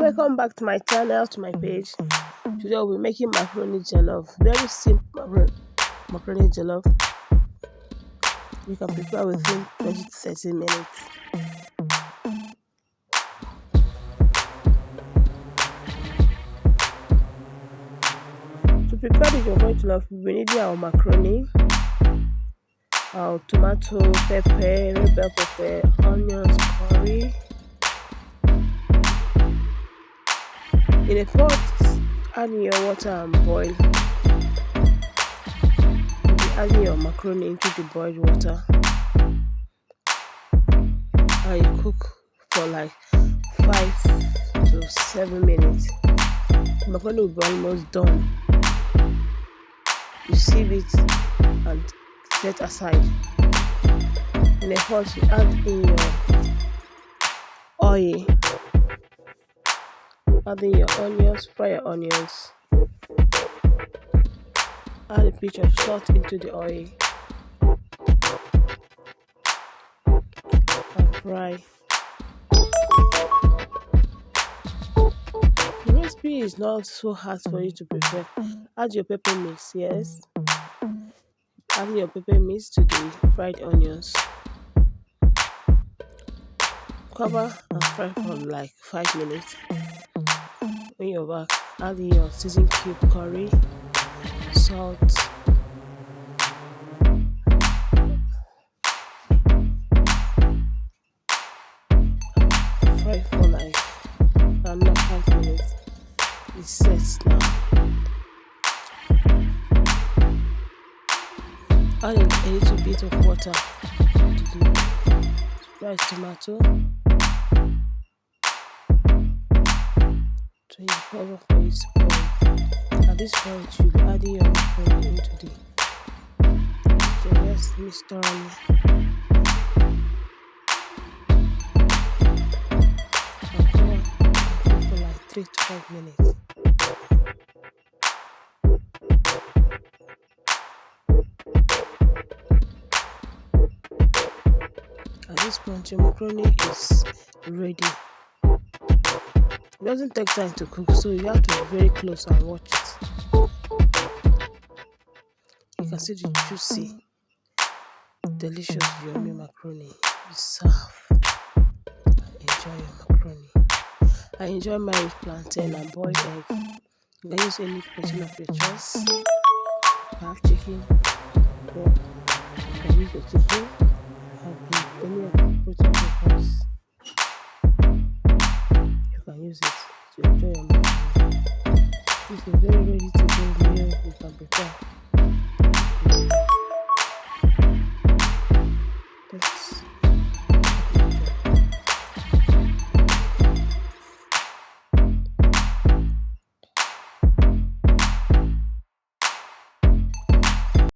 welcome back to my channel, to my page. Today we'll be making macaroni jollof. Very simple macaroni jollof. You can prepare within 20 to 30 minutes. To prepare the macaroni jollof, we need our macaroni, our tomato, pepper, red bell pepper, onions, curry. In a pot, add in your water and boil. You'll be adding your macaroni into the boiled water. And you cook for like 5 to 7 minutes. The macaroni will be almost done. You sieve it and set aside. In a pot, you add in your oil. Add in your onions, fry your onions. Add a pinch of salt into the oil and fry. The recipe is not so hard for you to prepare. Add your pepper mix, yes. Add your pepper mix to the fried onions. Cover and fry for like 5 minutes. When you're back, add in your seasoned cube curry, salt, fry for like another 5 minutes. It's set now. Add a little bit of water to the fried tomato. So you cover for it to boil. At this point, you'll be adding your macaroni into the. So let's mix thoroughly. And cook for like 3 to 5 minutes. At this point, your macaroni is ready. It doesn't take time to cook, so you have to be very close and watch it. You can see the juicy, delicious, yummy macaroni you serve. Enjoy your macaroni. I enjoy mine with plantain and boiled egg. You can use any protein of your choice. I have chicken, or you can use your chicken. Have any of the protein of your choice. You can use it to enjoy your macaroni. This is a very ready to go meal you can prepare. Thanks.